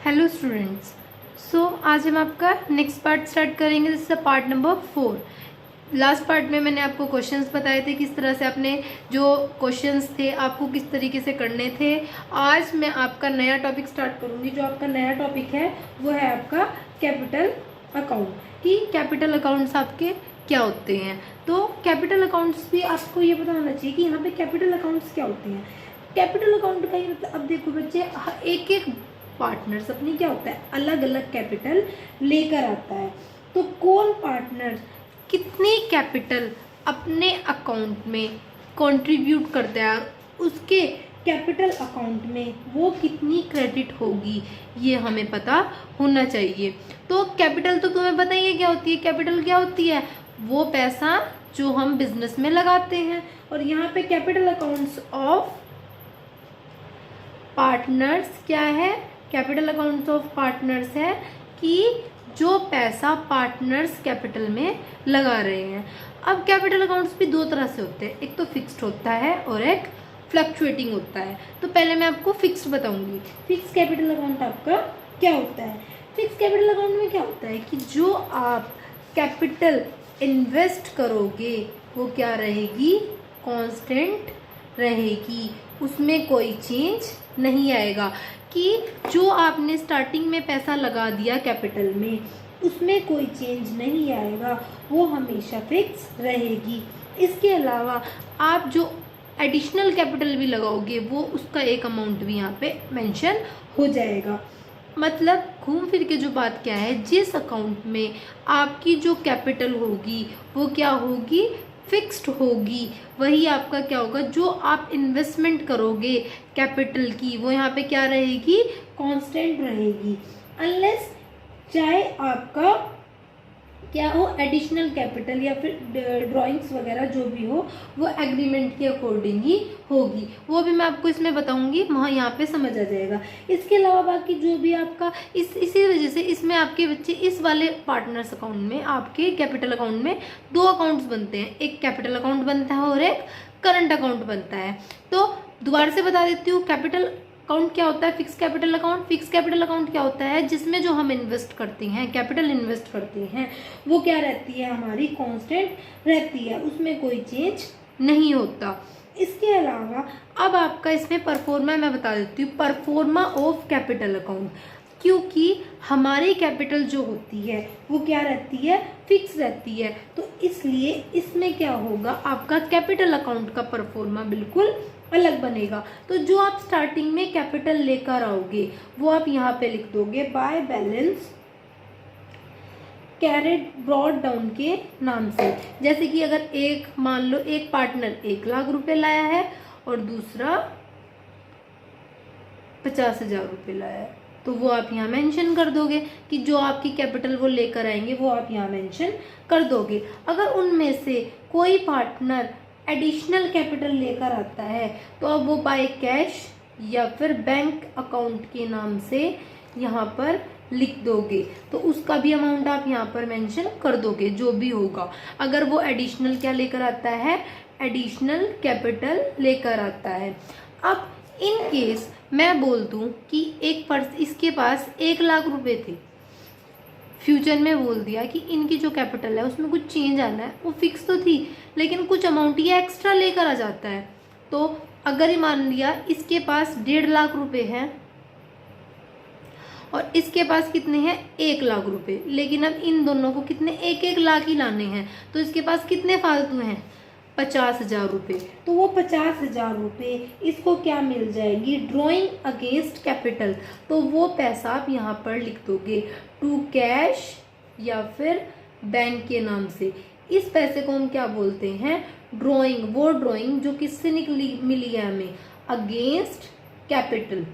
Hello students. आज हम आपका नेक्स्ट पार्ट स्टार्ट करेंगे। This is part number 4। Last part में मैंने आपको क्वेश्चंस बताए थे, किस तरह से आपने जो क्वेश्चंस थे आपको किस तरीके से करने थे। आज मैं आपका नया टॉपिक स्टार्ट करूंगी। जो आपका नया टॉपिक है वो है आपका कैपिटल अकाउंट, कि कैपिटल अकाउंट्स आपके क्या होते हैं। तो कैपिटल अकाउंट्स भी आपको ये पता होना चाहिए कि यहाँ पे कैपिटल अकाउंट्स क्या होते हैं। कैपिटल अकाउंट का ये मतलब, अब देखो बच्चे, एक एक पार्टनर्स अपनी क्या होता है अलग अलग कैपिटल लेकर आता है। तो कौन पार्टनर कितनी कैपिटल अपने अकाउंट में कंट्रीब्यूट करता है और उसके कैपिटल अकाउंट में वो कितनी क्रेडिट होगी, ये हमें पता होना चाहिए। तो कैपिटल तो तुम्हें पता ही है क्या होती है। कैपिटल क्या होती है? वो पैसा जो हम बिजनेस में लगाते हैं। और यहाँ पे कैपिटल अकाउंट्स ऑफ पार्टनर्स क्या है? कैपिटल अकाउंट्स ऑफ पार्टनर्स है कि जो पैसा पार्टनर्स कैपिटल में लगा रहे हैं। अब कैपिटल अकाउंट्स भी दो तरह से होते हैं, एक तो फिक्स्ड होता है और एक फ्लक्चुएटिंग होता है। तो पहले मैं आपको फिक्स्ड बताऊंगी। फिक्स कैपिटल अकाउंट आपका क्या होता है? फिक्स कैपिटल अकाउंट में क्या होता है कि जो आप कैपिटल इन्वेस्ट करोगे वो क्या रहेगी? कांस्टेंट रहेगी, उसमें कोई चेंज नहीं आएगा। कि जो आपने स्टार्टिंग में पैसा लगा दिया कैपिटल में उसमें कोई चेंज नहीं आएगा, वो हमेशा फिक्स रहेगी। इसके अलावा आप जो एडिशनल कैपिटल भी लगाओगे वो उसका एक अमाउंट भी यहाँ पे मेंशन हो जाएगा। मतलब घूम फिर के जो बात क्या है, जिस अकाउंट में आपकी जो कैपिटल होगी वो क्या होगी? फिक्स्ड होगी। वही आपका क्या होगा, जो आप इन्वेस्टमेंट करोगे कैपिटल की वो यहाँ पे क्या रहेगी? कांस्टेंट रहेगी। अनलेस चाहे आपका क्या हो, एडिशनल कैपिटल या फिर ड्राइंग्स वगैरह जो भी हो वो एग्रीमेंट के अकॉर्डिंग ही होगी। वो भी मैं आपको इसमें बताऊंगी, वहाँ यहाँ पे समझ आ जाएगा। इसके अलावा बाकी जो भी आपका इसी वजह से इसमें आपके बच्चे इस वाले पार्टनर्स अकाउंट में आपके कैपिटल अकाउंट में दो अकाउंट्स बनते हैं, एक कैपिटल अकाउंट बनता है और एक करंट अकाउंट बनता है। तो दोबारा से बता देती हूँ, कैपिटल अकाउंट क्या होता है? Fix capital account. Fix capital account क्या होता है? जिसमें जो हम इन्वेस्ट करते हैं, कैपिटल इन्वेस्ट करते हैं, वो क्या रहती है? हमारी कांस्टेंट रहती है, उसमें कोई चेंज नहीं होता। इसके अलावा अब आपका इसमें परफॉर्मा मैं बता देती हूँ, परफॉर्मा ऑफ कैपिटल अकाउंट। क्योंकि हमारी कैपिटल जो होती है वो क्या रहती है? फिक्स रहती है। तो इसलिए इसमें क्या होगा, आपका कैपिटल अकाउंट का परफॉर्मा बिल्कुल अलग बनेगा। तो जो आप स्टार्टिंग में कैपिटल लेकर आओगे वो आप यहाँ पे लिख दोगे by balance carried brought down के नाम से। जैसे कि अगर एक मान लो एक पार्टनर 1,00,000 रुपए लाया है और दूसरा 50,000 रुपए लाया है, तो वो आप यहाँ मेंशन कर दोगे कि जो आपकी कैपिटल वो लेकर आएंगे वो आप यहाँ मेंशन कर दोगे। अगर उनमें से कोई पार्टनर एडिशनल कैपिटल लेकर आता है तो अब वो बाय कैश या फिर बैंक अकाउंट के नाम से यहाँ पर लिख दोगे। तो उसका भी अमाउंट आप यहाँ पर मेंशन कर दोगे जो भी होगा। अगर वो एडिशनल क्या लेकर आता है? एडिशनल कैपिटल लेकर आता है। अब इन केस मैं बोल दूं कि एक पर्सन इसके पास 1,00,000 रुपए थे, फ्यूचर में बोल दिया कि इनकी जो कैपिटल है उसमें कुछ चेंज आना है, वो फिक्स तो थी लेकिन कुछ अमाउंट ये एक्स्ट्रा लेकर आ जाता है। तो अगर ये मान लिया इसके पास 1,50,000 रुपए हैं और इसके पास कितने हैं? 1,00,000 रुपए, लेकिन अब इन दोनों को कितने 1-1 लाख ही लाने हैं, तो इसके पास कितने फालतू हैं? 50,000 रुपए। तो वो 50,000 रुपए इसको क्या मिल जाएगी? Drawing against capital. तो वो पैसा आप यहाँ पर लिख दोगे टू कैश या फिर बैंक के नाम से। इस पैसे को हम क्या बोलते हैं? ड्रॉइंग। वो ड्रॉइंग जो किससे निकली मिली है हमें? Against capital.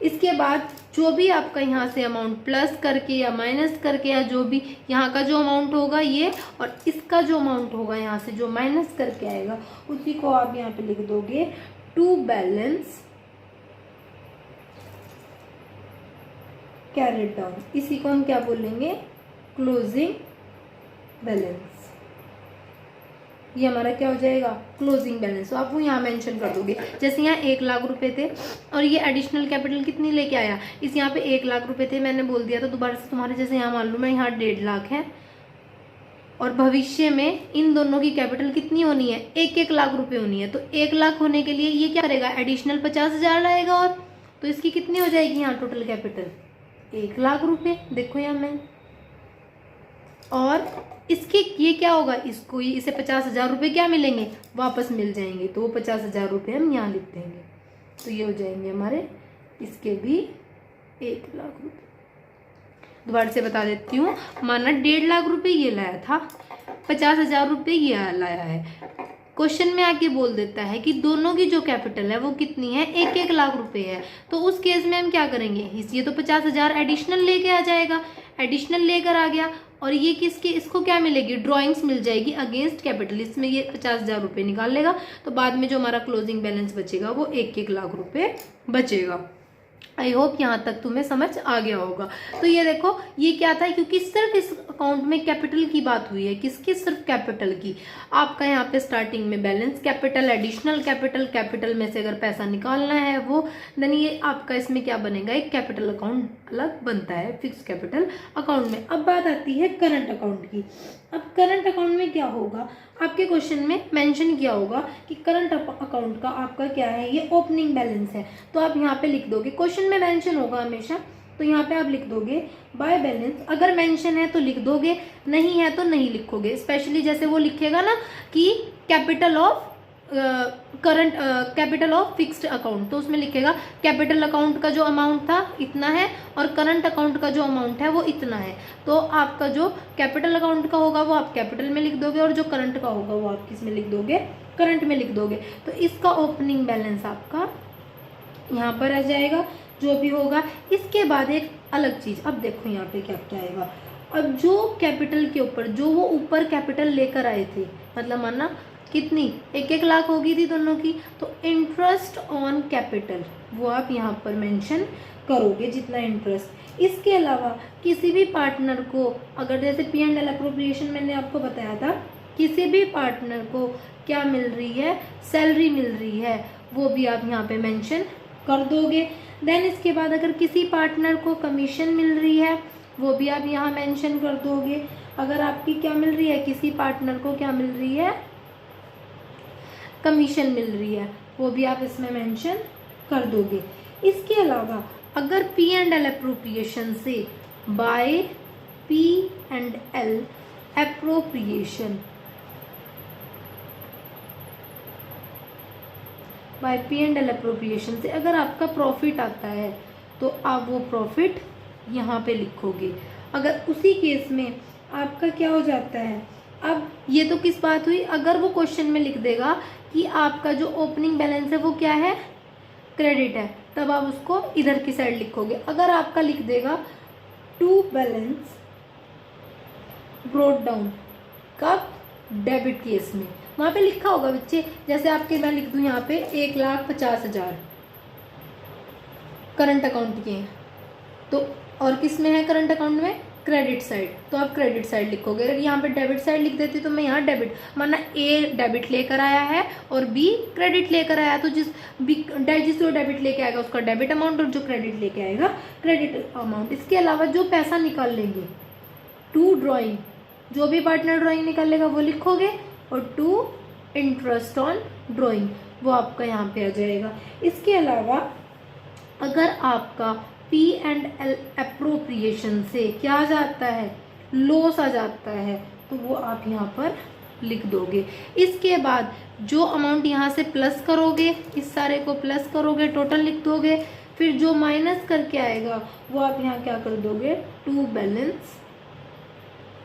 इसके बाद जो भी आपका यहाँ से अमाउंट प्लस करके या माइनस करके या जो भी यहाँ का जो अमाउंट होगा ये, और इसका जो अमाउंट होगा यहाँ से जो माइनस करके आएगा उसी को आप यहाँ पे लिख दोगे टू बैलेंस कैरेड डाउन। इसी को हम क्या बोलेंगे? Closing balance. ये हमारा क्या हो जाएगा, क्लोजिंग बैलेंस। तो आप वो यहाँ मेंशन कर दोगे। जैसे यहाँ 1 लाख रुपए थे और ये एडिशनल कैपिटल कितनी लेके आया, इस यहाँ पे 1 लाख रुपए थे, मैंने बोल दिया। तो दोबारा से तुम्हारे जैसे यहाँ मान लो मैं यहाँ 1.5 लाख है और भविष्य में इन दोनों की कैपिटल कितनी होनी है, 1-1 लाख रुपए होनी है। तो 1 लाख होने के लिए ये क्या करेगा, एडिशनल 50,000 लाएगा। और तो इसकी कितनी हो जाएगी यहाँ टोटल कैपिटल, 1 लाख रुपए। देखो यहाँ मैं, और इसके ये क्या होगा, इसको इसे 50,000 रुपये क्या मिलेंगे, वापस मिल जाएंगे। तो वो 50,000 रुपये हम यहाँ लिख देंगे। तो ये हो जाएंगे हमारे, इसके भी 1 लाख रुपये। दोबारा से बता देती हूँ, माना 1.5 लाख रुपये ये लाया था, 50,000 रुपये ये लाया है। क्वेश्चन में आके बोल देता है कि दोनों की जो कैपिटल है वो कितनी है, 1-1 लाख रुपए है। तो उस केस में हम क्या करेंगे, ये तो 50,000 एडिशनल लेके आ जाएगा, एडिशनल लेकर आ गया। और ये किसके, इसको क्या मिलेगी, ड्राइंग्स मिल जाएगी अगेंस्ट कैपिटल। इसमें ये 50,000 रुपये निकाल लेगा। तो बाद में जो हमारा क्लोजिंग बैलेंस बचेगा वो 1-1 लाख रुपये बचेगा। आई होप यहाँ तक तुम्हें समझ आ गया होगा। तो ये देखो, ये क्या था, क्योंकि सिर्फ इस अकाउंट में कैपिटल की बात हुई है, किसकी, सिर्फ कैपिटल की। आपका यहाँ पे स्टार्टिंग में balance capital, additional capital, capital में से अगर पैसा निकालना है वो, देन ये आपका इसमें क्या बनेगा, एक कैपिटल अकाउंट अलग बनता है फिक्स कैपिटल अकाउंट में। अब बात आती है करंट अकाउंट की। अब करंट अकाउंट में क्या होगा, आपके क्वेश्चन में मेंशन किया होगा कि करंट अकाउंट का आपका क्या है, ये ओपनिंग बैलेंस है। तो आप यहाँ पे लिख दोगे, क्वेश्चन में मेंशन होगा हमेशा, तो यहाँ पे आप लिख दोगे बाय बैलेंस। अगर मेंशन है तो लिख दोगे, नहीं है तो नहीं लिखोगे। स्पेशली जैसे वो लिखेगा ना कि capital of current, capital of fixed account, तो उसमें लिखेगा कैपिटल अकाउंट का जो अमाउंट था इतना है और करंट अकाउंट का जो अमाउंट है वो इतना है। तो आपका जो कैपिटल अकाउंट का होगा वो आप कैपिटल में लिख दोगे और जो करंट का होगा वो आप किस में लिख दोगे, करंट में लिख दोगे। तो इसका ओपनिंग बैलेंस आपका यहाँ पर आ जाएगा जो भी होगा। इसके बाद एक अलग चीज, अब देखो यहाँ पे क्या क्या आएगा। अब जो कैपिटल के ऊपर जो वो ऊपर कैपिटल लेकर आए थे, मतलब माना कितनी, 1-1 लाख होगी थी दोनों की, तो इंटरेस्ट ऑन कैपिटल वो आप यहाँ पर मेंशन करोगे, जितना इंटरेस्ट। इसके अलावा किसी भी पार्टनर को अगर, जैसे P&L अप्रोप्रिएशन मैंने आपको बताया था, किसी भी पार्टनर को क्या मिल रही है, सैलरी मिल रही है, वो भी आप यहाँ पे मेंशन कर दोगे। देन इसके बाद अगर किसी पार्टनर को कमीशन मिल रही है वो भी आप यहाँ मेंशन कर दोगे। अगर आपकी क्या मिल रही है, किसी पार्टनर को क्या मिल रही है, कमीशन मिल रही है, वो भी आप इसमें मेंशन कर दोगे। इसके अलावा अगर P&L अप्रोप्रिएशन से bye P&L appropriation, bye P&L appropriation से अगर आपका प्रॉफिट आता है तो आप वो प्रॉफिट यहाँ पे लिखोगे। अगर उसी केस में आपका क्या हो जाता है, अब ये तो किस बात हुई, अगर वो क्वेश्चन में लिख देगा कि आपका जो ओपनिंग बैलेंस है वो क्या है, क्रेडिट है, तब आप उसको इधर की साइड लिखोगे। अगर आपका लिख देगा टू बैलेंस ब्रोट डाउन, कब, डेबिट केस में, वहां पे लिखा होगा बच्चे, जैसे आपके मैं लिख दूं यहाँ पे 1,50,000 करंट अकाउंट के हैं, तो और किस में है करंट अकाउंट में, क्रेडिट साइड, तो आप क्रेडिट साइड लिखोगे। अगर यहाँ पे डेबिट साइड लिख देती तो मैं यहाँ डेबिट, माना ए डेबिट लेकर आया है और बी क्रेडिट लेकर आया, तो जिस जो डेबिट लेके आएगा उसका डेबिट अमाउंट और जो क्रेडिट लेके आएगा क्रेडिट अमाउंट। इसके अलावा जो पैसा निकाल लेंगे, टू ड्रॉइंग, जो भी पार्टनर ड्रॉइंग निकालेगा वो लिखोगे, और टू इंटरेस्ट ऑन ड्रॉइंग वो आपका यहाँ पे आ जाएगा। इसके अलावा अगर आपका P&L अप्रोप्रिएशन से क्या आ जाता है, लॉस आ जाता है, तो वो आप यहाँ पर लिख दोगे। इसके बाद जो अमाउंट यहाँ से प्लस करोगे, इस सारे को प्लस करोगे, टोटल लिख दोगे, फिर जो माइनस करके आएगा वो आप यहाँ क्या कर दोगे, टू बैलेंस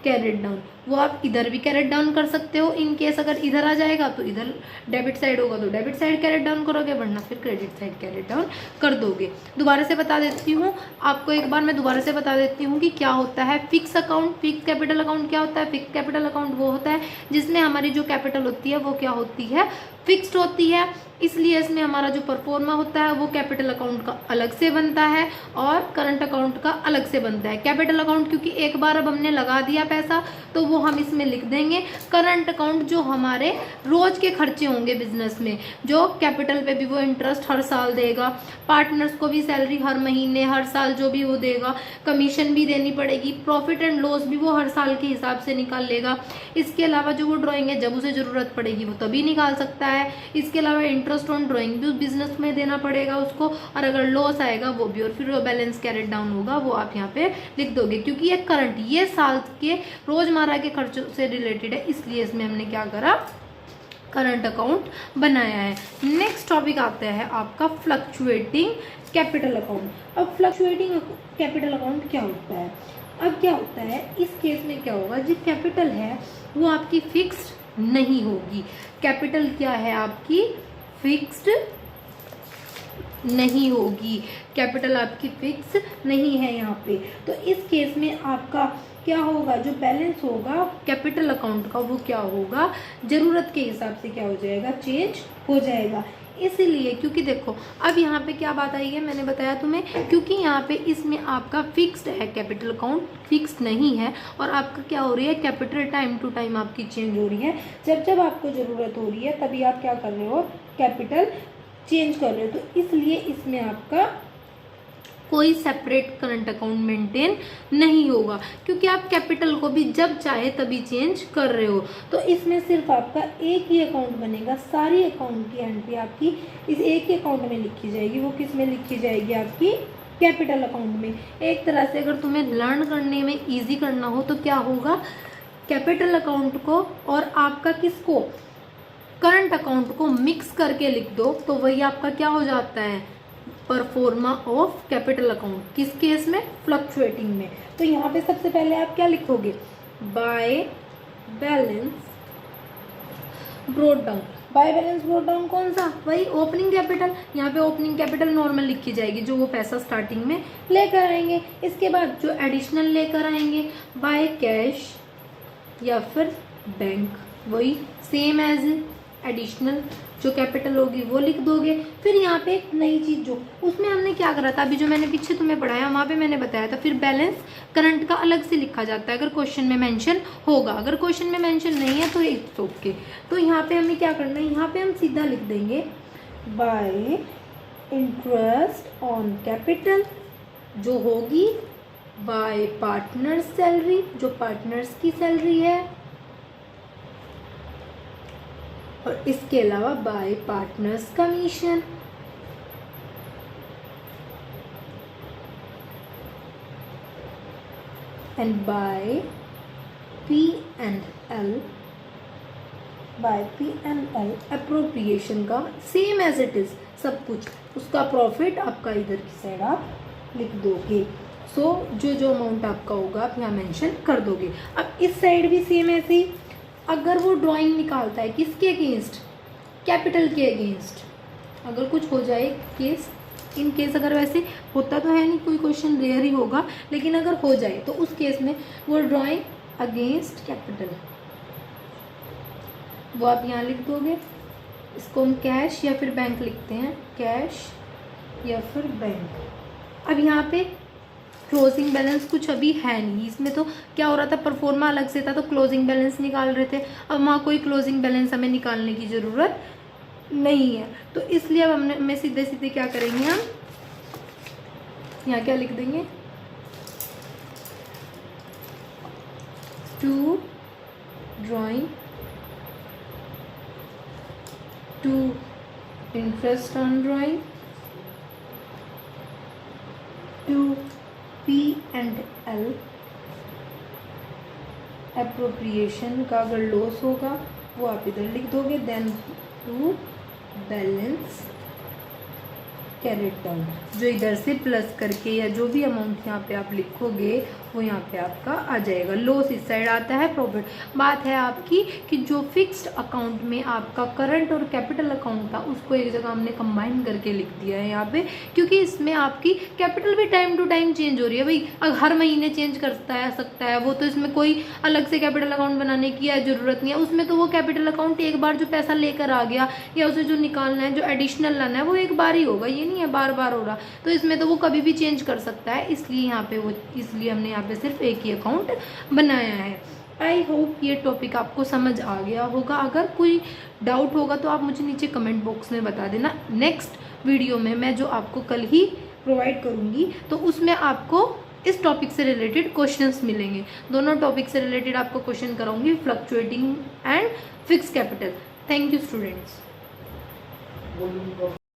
कैरेट डाउन, वो आप इधर भी कैरेट डाउन कर सकते हो। इन केस अगर इधर आ जाएगा तो इधर डेबिट साइड होगा तो डेबिट साइड कैरेट डाउन करोगे, वरना फिर क्रेडिट साइड कैरेट डाउन कर दोगे। दोबारा से बता देती हूँ आपको, एक बार मैं दोबारा से बता देती हूँ कि क्या होता है fix account. Fix capital account क्या होता है, फिक्स कैपिटल अकाउंट वो होता है जिसमें हमारी जो कैपिटल होती है वो क्या होती है, फिक्स्ड होती है, इसलिए इसमें हमारा जो परफॉर्मा होता है वो कैपिटल अकाउंट का अलग से बनता है और करंट अकाउंट का अलग से बनता है। कैपिटल अकाउंट क्योंकि एक बार अब हमने लगा दिया पैसा तो वो हम इसमें लिख देंगे। करंट अकाउंट जो हमारे रोज के खर्चे होंगे बिजनेस में, जो कैपिटल पे भी वो इंटरेस्ट हर साल देगा, पार्टनर्स को भी सैलरी हर महीने हर साल जो भी वो देगा, कमीशन भी देनी पड़ेगी, प्रॉफिट एंड लॉस भी वो हर साल के हिसाब से निकाल लेगा। इसके अलावा जो वो ड्राइंग है जब उसे ज़रूरत पड़ेगी वो तभी निकाल सकता है। इसके अलावा इंटरेस्ट ऑन ड्राइंग भी उस बिजनेस में देना पड़ेगा उसको, और अगर लॉस आएगा वो भी, और फिर वो बैलेंस कैरेट डाउन होगा वो आप यहाँ पे लिख दोगे, क्योंकि ये करंट, ये साल के रोजमर्रा के खर्चों से रिलेटेड है, इसलिए इसमें हमने क्या करा, करंट अकाउंट बनाया है। नेक्स्ट टॉपिक आता है आपका फ्लक्चुएटिंग कैपिटल अकाउंट। अब फ्लक्चुएटिंग कैपिटल अकाउंट क्या होता है? अब क्या होता है इस केस में, क्या होगा, जो कैपिटल है वो आपकी फिक्स्ड नहीं होगी। कैपिटल क्या है आपकी, फिक्स्ड नहीं होगी, कैपिटल आपकी फिक्स नहीं है यहाँ पे। तो इस केस में आपका क्या होगा, जो बैलेंस होगा कैपिटल अकाउंट का वो क्या होगा, ज़रूरत के हिसाब से क्या हो जाएगा, चेंज हो जाएगा। इसीलिए क्योंकि देखो अब यहाँ पे क्या बात आई है, मैंने बताया तुम्हें, क्योंकि यहाँ पे इसमें आपका फिक्स्ड है, कैपिटल अकाउंट फिक्स्ड नहीं है, और आपका क्या हो रही है, कैपिटल टाइम टू टाइम आपकी चेंज हो रही है। जब जब आपको ज़रूरत हो रही है तभी आप क्या कर रहे हो, कैपिटल चेंज कर रहे हो। तो इसलिए इसमें आपका कोई सेपरेट करंट अकाउंट मेंटेन नहीं होगा, क्योंकि आप कैपिटल को भी जब चाहे तभी चेंज कर रहे हो। तो इसमें सिर्फ आपका एक ही अकाउंट बनेगा, सारी अकाउंट की एंट्री आपकी इस एक ही अकाउंट में लिखी जाएगी। वो किस में लिखी जाएगी, आपकी कैपिटल अकाउंट में। एक तरह से अगर तुम्हें लर्न करने में ईजी करना हो तो क्या होगा, कैपिटल अकाउंट को और आपका किसको, करंट अकाउंट को मिक्स करके लिख दो, तो वही आपका क्या हो जाता है, परफॉर्मा ऑफ कैपिटल अकाउंट। किस केस में, फ्लक्चुएटिंग में। तो यहाँ पे सबसे पहले आप क्या लिखोगे, by balance brought down. By balance brought down कौन सा, वही ओपनिंग कैपिटल। यहाँ पे ओपनिंग कैपिटल नॉर्मल लिखी जाएगी, जो वो पैसा स्टार्टिंग में लेकर आएंगे। इसके बाद जो एडिशनल लेकर आएंगे, बाय कैश या फिर बैंक, वही सेम एज एडिशनल जो कैपिटल होगी वो लिख दोगे। फिर यहाँ पे एक नई चीज़, जो उसमें हमने क्या करा था, अभी जो मैंने पीछे तुम्हें पढ़ाया वहाँ पे मैंने बताया था, फिर बैलेंस करंट का अलग से लिखा जाता है अगर क्वेश्चन में मेंशन होगा। अगर क्वेश्चन में मेंशन नहीं है तो इट्स ओके। तो यहाँ पे हमें क्या करना है, यहाँ पे हम सीधा लिख देंगे बाय इंटरेस्ट ऑन कैपिटल, जो होगी बाय पार्टनर्स सैलरी, जो पार्टनर्स की सैलरी है, और इसके अलावा by partners commission. And by P&L, by P&L appropriation का सेम एज इट इज, सब कुछ उसका प्रॉफिट आपका इधर की साइड आप लिख दोगे। सो जो अमाउंट आपका होगा आप यहाँ मेंशन कर दोगे। अब इस साइड भी सेम ऐसे ही, अगर वो ड्राइंग निकालता है किसके अगेंस्ट, कैपिटल के अगेंस्ट, अगर कुछ हो जाए केस, इन केस अगर वैसे होता तो है नहीं, कोई क्वेश्चन रेयर ही होगा, लेकिन अगर हो जाए तो उस केस में वो ड्राइंग अगेंस्ट कैपिटल, वो आप यहाँ लिख दोगे। इसको हम कैश या फिर बैंक लिखते हैं, कैश या फिर बैंक। अब यहाँ पे क्लोजिंग बैलेंस कुछ अभी है नहीं, इसमें तो क्या हो रहा था, परफॉर्मा अलग से था तो क्लोजिंग बैलेंस निकाल रहे थे। अब वहाँ कोई क्लोजिंग बैलेंस हमें निकालने की ज़रूरत नहीं है, तो इसलिए अब हमें सीधे सीधे क्या करेंगे, हम यहाँ क्या लिख देंगे, to drawing to interest on drawing to P&L appropriation का अगर लॉस होगा वो आप इधर लिख दोगे, then to balance carried down, जो इधर से प्लस करके या जो भी अमाउंट यहाँ पे आप लिखोगे वो यहाँ पे आपका आ जाएगा। लॉस इस साइड आता है, प्रॉफिट। बात है आपकी कि जो फिक्स्ड अकाउंट में आपका करंट और कैपिटल अकाउंट था उसको एक जगह हमने कंबाइन करके लिख दिया है यहाँ पे, क्योंकि इसमें आपकी कैपिटल भी टाइम टू टाइम चेंज हो रही है। भाई हर महीने चेंज करता है सकता है वो, तो इसमें कोई अलग से कैपिटल अकाउंट बनाने की ज़रूरत नहीं है। उसमें तो वो कैपिटल अकाउंट एक बार जो पैसा लेकर आ गया या उसे जो निकालना है, जो एडिशनल लाना है, वो एक बार ही होगा, ये नहीं है बार बार हो रहा। तो इसमें तो वो कभी भी चेंज कर सकता है, इसलिए यहाँ पे वो, इसलिए हमने यहाँ पे सिर्फ एक ही अकाउंट बनाया है। आई होप ये टॉपिक आपको समझ आ गया होगा। अगर कोई डाउट होगा तो आप मुझे नीचे कमेंट बॉक्स में बता देना। नेक्स्ट वीडियो में मैं जो आपको कल ही प्रोवाइड करूँगी तो उसमें आपको इस टॉपिक से रिलेटेड क्वेश्चंस मिलेंगे। दोनों टॉपिक से रिलेटेड आपको क्वेश्चन कराऊंगी, fluctuating and fixed capital. Thank you students.